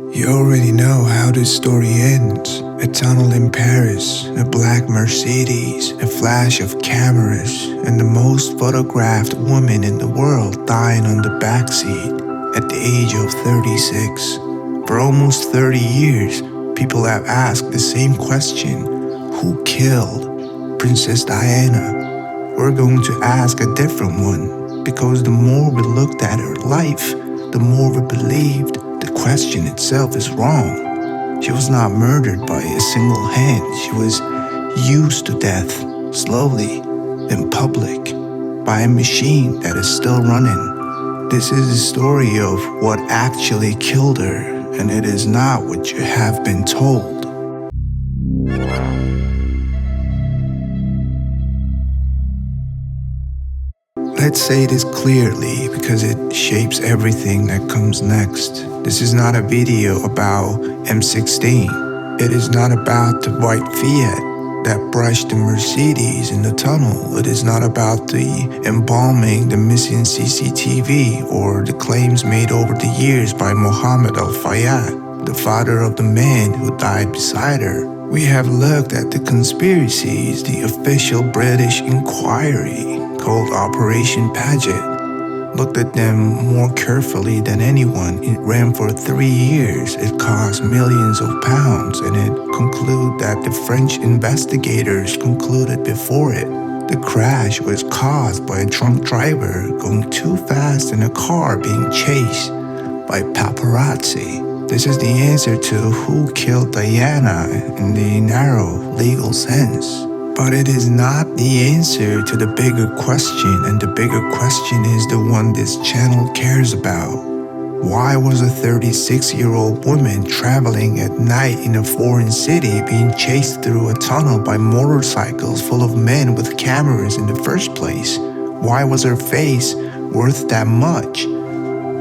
You already know how this story ends. A tunnel in Paris, a black Mercedes, a flash of cameras, and the most photographed woman in the world dying on the backseat at the age of 36. For almost 30 years, people have asked the same question: who killed Princess Diana? We're going to ask a different one, because the more we looked at her life, the more we believed the question itself is wrong. She was not murdered by a single hand. She was used to death, slowly, in public, by a machine that is still running. This is the story of what actually killed her, and it is not what you have been told. Let's say this clearly because it shapes everything that comes next. This is not a video about M16. It is not about the white Fiat that brushed the Mercedes in the tunnel. It is not about the embalming the missing CCTV or the claims made over the years by Mohammed Al-Fayed, the father of the man who died beside her. We have looked at the conspiracies, the official British inquiry called Operation Paget, looked at them more carefully than anyone. It ran for 3 years, it cost millions of pounds, and it concluded that the French investigators concluded before it. The crash was caused by a drunk driver going too fast in a car being chased by paparazzi. This is the answer to who killed Diana in the narrow legal sense. But it is not the answer to the bigger question, and the bigger question is the one this channel cares about. Why was a 36-year-old woman traveling at night in a foreign city being chased through a tunnel by motorcycles full of men with cameras in the first place? Why was her face worth that much?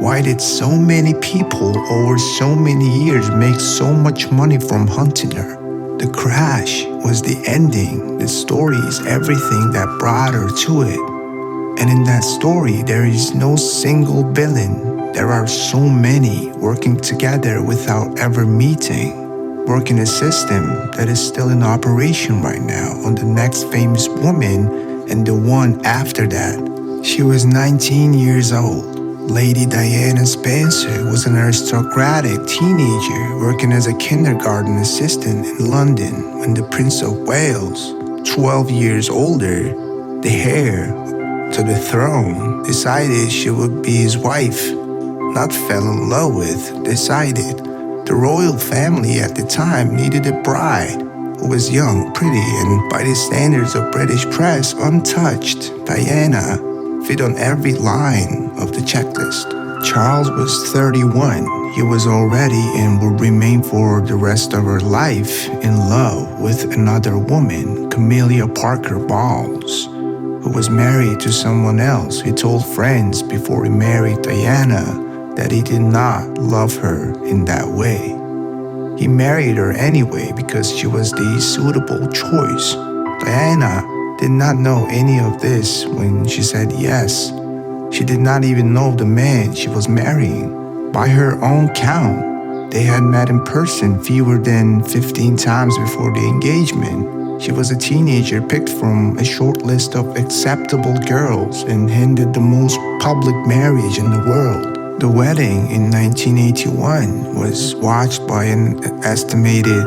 Why did so many people over so many years make so much money from hunting her? The crash was the ending. The story is everything that brought her to it. And in that story, there is no single villain. There are so many working together without ever meeting, working a system that is still in operation right now on the next famous woman and the one after that. She was 19 years old. Lady Diana Spencer was an aristocratic teenager working as a kindergarten assistant in London when the Prince of Wales, 12 years older, the heir to the throne, decided she would be his wife. Not fell in love with, decided. The royal family at the time needed a bride who was young, pretty, and by the standards of British press, untouched. Diana fit on every line of the checklist. Charles was 31. He was already and would remain for the rest of her life in love with another woman, Camelia Parker Bowles, who was married to someone else. He told friends before he married Diana that he did not love her in that way. He married her anyway because she was the suitable choice. Diana did not know any of this when she said yes. She did not even know the man she was marrying. By her own count, they had met in person fewer than 15 times before the engagement. She was a teenager picked from a short list of acceptable girls and handed the most public marriage in the world. The wedding in 1981 was watched by an estimated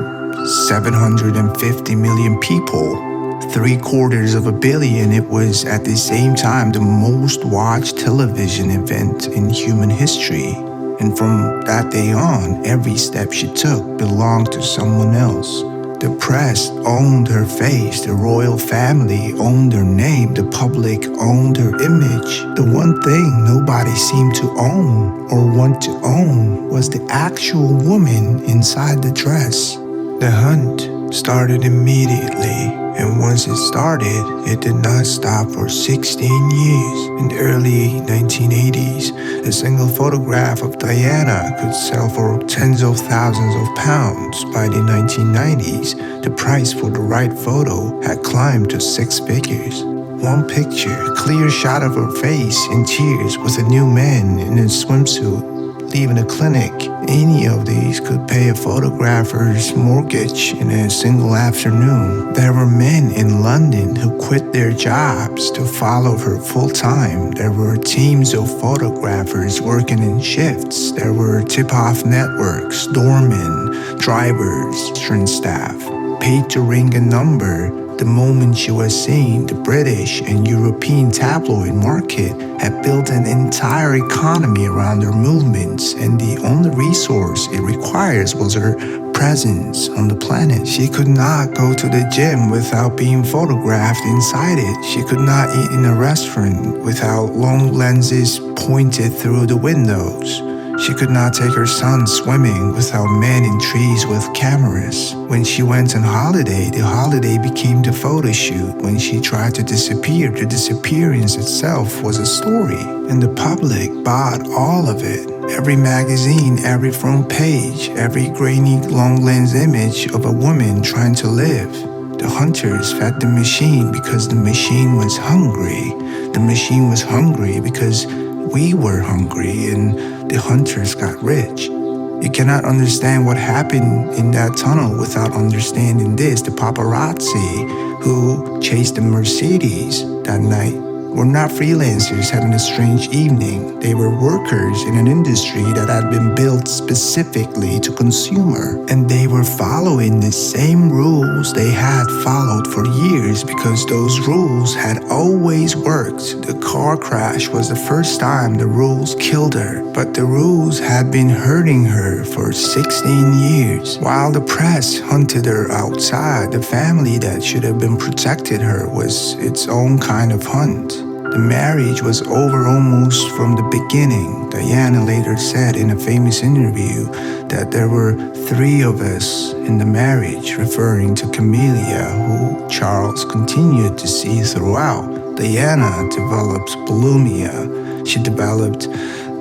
750 million people. 750 million. It was at the same time the most watched television event in human history. And from that day on, every step she took belonged to someone else. The press owned her face, the royal family owned her name, the public owned her image. The one thing nobody seemed to own or want to own was the actual woman inside the dress. The hunt started immediately. And once it started, it did not stop for 16 years. In the early 1980s, a single photograph of Diana could sell for tens of thousands of pounds. By the 1990s, the price for the right photo had climbed to 6 figures. One picture, a clear shot of her face in tears with a new man in a swimsuit leaving a clinic, any of these could pay a photographer's mortgage in a single afternoon. There were men in London who quit their jobs to follow her full time. There were teams of photographers working in shifts. There were tip-off networks, doormen, drivers, restaurant staff, paid to ring a number. The moment she was seen, the British and European tabloid market had built an entire economy around her movements, and the only resource it requires was her presence on the planet. She could not go to the gym without being photographed inside it. She could not eat in a restaurant without long lenses pointed through the windows. She could not take her son swimming without men in trees with cameras. When she went on holiday, the holiday became the photo shoot. When she tried to disappear, the disappearance itself was a story. And the public bought all of it. Every magazine, every front page, every grainy long lens image of a woman trying to live. The hunters fed the machine because the machine was hungry. The machine was hungry because we were hungry, and the hunters got rich. You cannot understand what happened in that tunnel without understanding this. The paparazzi who chased the Mercedes that night were not freelancers having a strange evening. They were workers in an industry that had been built specifically to consumer. And they were following the same rules they had followed for years because those rules had always worked. The car crash was the first time the rules killed her, but the rules had been hurting her for 16 years. While the press hunted her outside, the family that should have been protected her was its own kind of hunt. The marriage was over almost from the beginning. Diana later said in a famous interview that there were 3 of us in the marriage, referring to Camellia, who Charles continued to see throughout. Diana developed bulimia. She developed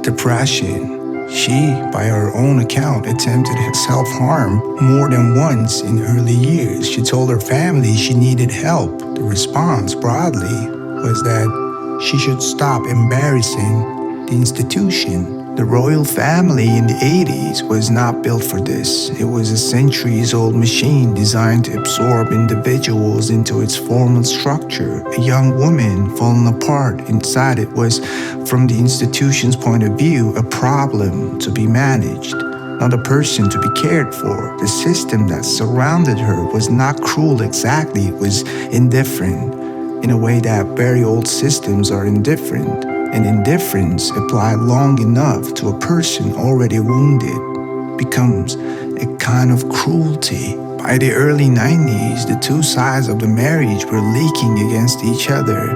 depression. She, by her own account, attempted self-harm more than once in early years. She told her family she needed help. The response, broadly, was that she should stop embarrassing the institution. The royal family in the 80s was not built for this. It was a centuries-old machine designed to absorb individuals into its formal structure. A young woman falling apart inside it was, from the institution's point of view, a problem to be managed, not a person to be cared for. The system that surrounded her was not cruel exactly, it was indifferent, in a way that very old systems are indifferent, and indifference applied long enough to a person already wounded becomes a kind of cruelty. By the early 90s, the 2 sides of the marriage were leaking against each other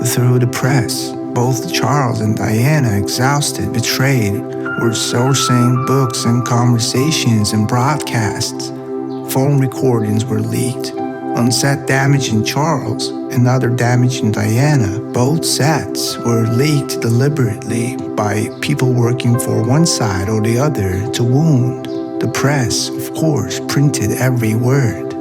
through the press. Both Charles and Diana, exhausted, betrayed, were sourcing books and conversations and broadcasts. Phone recordings were leaked. On set damaging Charles, another damaging Diana. Both sets were leaked deliberately by people working for one side or the other to wound. The press, of course, printed every word.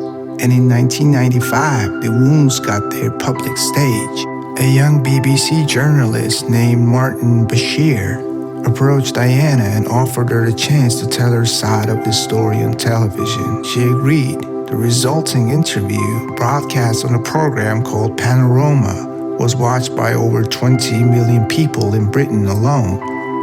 And in 1995, the wounds got their public stage. A young BBC journalist named Martin Bashir approached Diana and offered her the chance to tell her side of the story on television. She agreed. The resulting interview, broadcast on a program called Panorama, was watched by over 20 million people in Britain alone.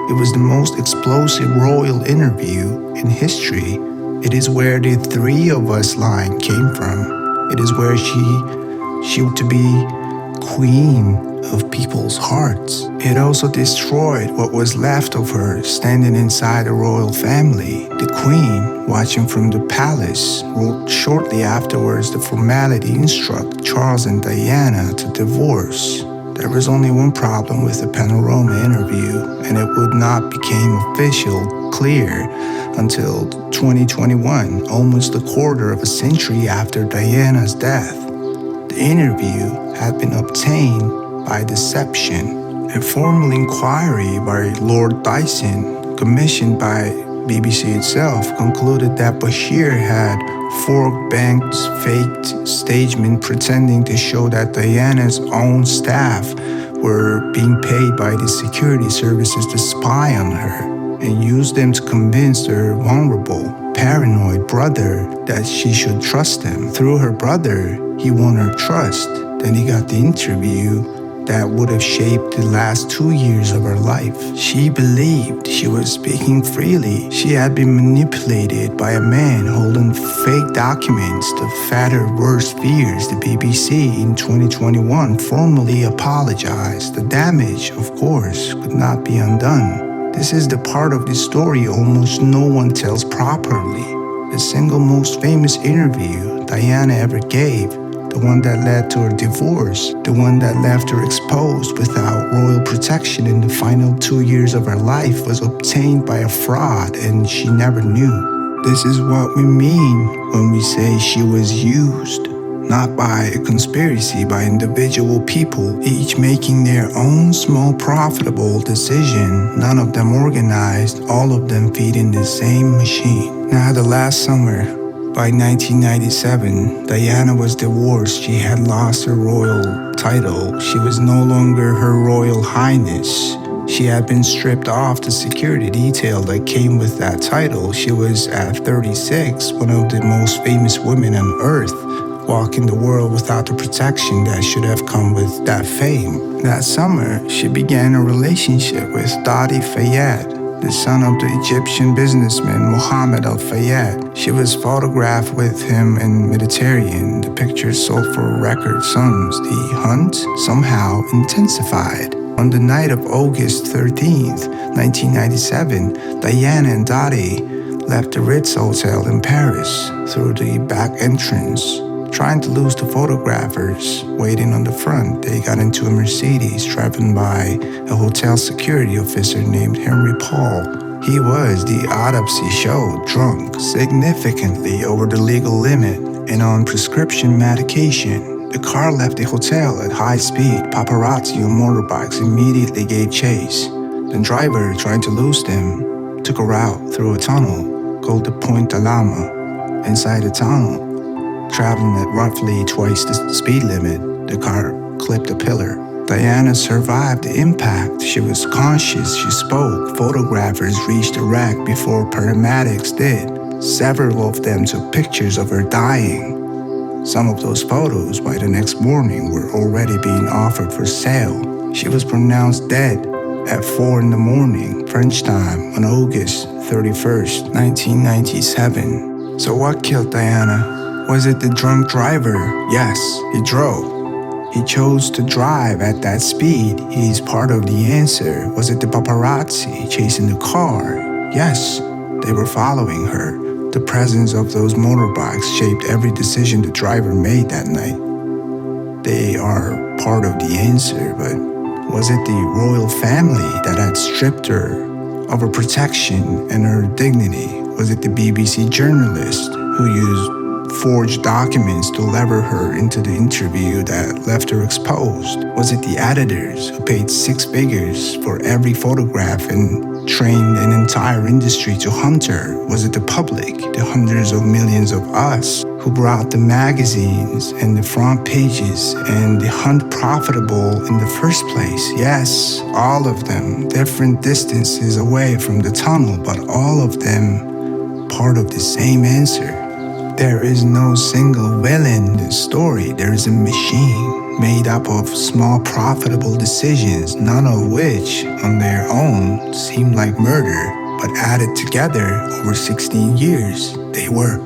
It was the most explosive royal interview in history. It is where the 3 of us line came from. It is where she to be queen of people's hearts. It also destroyed what was left of her standing inside the royal family. The queen, watching from the palace, wrote shortly afterwards the formality instruct Charles and Diana to divorce. There was only one problem with the Panorama interview, and it would not become official clear until 2021, almost a quarter of a century after Diana's death. The interview had been obtained by deception. A formal inquiry by Lord Dyson, commissioned by BBC itself, concluded that Bashir had forged banks, faked statements pretending to show that Diana's own staff were being paid by the security services to spy on her, and used them to convince her vulnerable, paranoid brother that she should trust him. Through her brother, he won her trust. Then he got the interview that would have shaped the last 2 years of her life. She believed she was speaking freely. She had been manipulated by a man holding fake documents to fed her worst fears. The BBC in 2021 formally apologized. The damage, of course, could not be undone. This is the part of the story almost no one tells properly. The single most famous interview Diana ever gave, the one that led to her divorce, the one that left her exposed without royal protection in the final 2 years of her life, was obtained by a fraud and she never knew. This is what we mean when we say she was used, not by a conspiracy, by individual people, each making their own small profitable decision, none of them organized, all of them feeding the same machine. Now, the last summer, by 1997, Diana was divorced. She had lost her royal title. She was no longer Her Royal Highness. She had been stripped off the security detail that came with that title. She was, at 36, one of the most famous women on earth, walking the world without the protection that should have come with that fame. That summer, she began a relationship with Dadi Fayed, the son of the Egyptian businessman Mohammed Al-Fayed. She was photographed with him in Mediterranean. The pictures sold for record sums. The hunt somehow intensified. On the night of August 13th, 1997, Diana and Dadi left the Ritz Hotel in Paris through the back entrance. Trying to lose the photographers waiting on the front, they got into a Mercedes driven by a hotel security officer named Henry Paul. He was, the autopsy showed, drunk, significantly over the legal limit and on prescription medication. The car left the hotel at high speed. Paparazzi on motorbikes immediately gave chase. The driver, trying to lose them, took a route through a tunnel called the Point de Lama. Inside the tunnel, traveling at roughly twice the speed limit, the car clipped a pillar. Diana survived the impact. She was conscious, she spoke. Photographers reached the wreck before paramedics did. Several of them took pictures of her dying. Some of those photos, by the next morning, were already being offered for sale. She was pronounced dead at 4 in the morning, French time, on August 31st, 1997. So what killed Diana? Was it the drunk driver? Yes, he drove. He chose to drive at that speed. He's part of the answer. Was it the paparazzi chasing the car? Yes, they were following her. The presence of those motorbikes shaped every decision the driver made that night. They are part of the answer, but was it the royal family that had stripped her of her protection and her dignity? Was it the BBC journalist who used forged documents to lever her into the interview that left her exposed? Was it the editors who paid 6 figures for every photograph and trained an entire industry to hunt her? Was it the public, the hundreds of millions of us who brought the magazines and the front pages and the hunt profitable in the first place? Yes, all of them, different distances away from the tunnel, but all of them part of the same answer. There is no single villain in this story. There is a machine made up of small profitable decisions, none of which on their own seem like murder, but added together over 16 years, they were.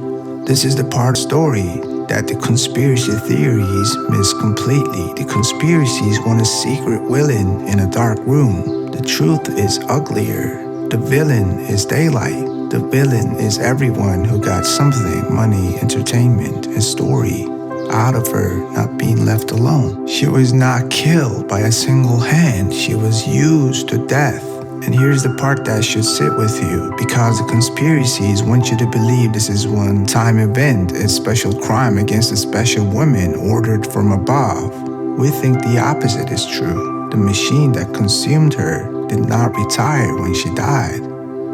This is the part of the story that the conspiracy theories miss completely. The conspiracies want a secret villain in a dark room. The truth is uglier. The villain is daylight. The villain is everyone who got something, money, entertainment, and story out of her not being left alone. She was not killed by a single hand. She was used to death. And here's the part that should sit with you, because the conspiracies want you to believe this is one-time event, a special crime against a special woman ordered from above. We think the opposite is true. The machine that consumed her did not retire when she died.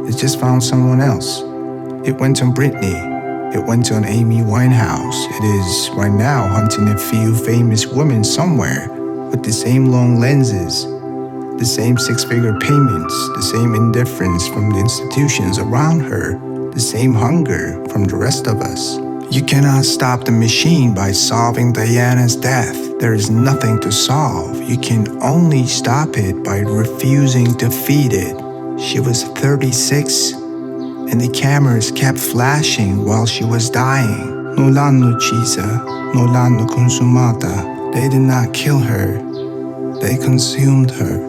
It just found someone else. It went on Britney. It went on Amy Winehouse. It is right now hunting a few famous women somewhere with the same long lenses, the same 6-figure payments, the same indifference from the institutions around her. the same hunger from the rest of us. You cannot stop the machine by solving Diana's death. There is nothing to solve. You can only stop it by refusing to feed it. She was 36, and the cameras kept flashing while she was dying. Non l'hanno uccisa, non l'hanno consumata. They did not kill her, they consumed her.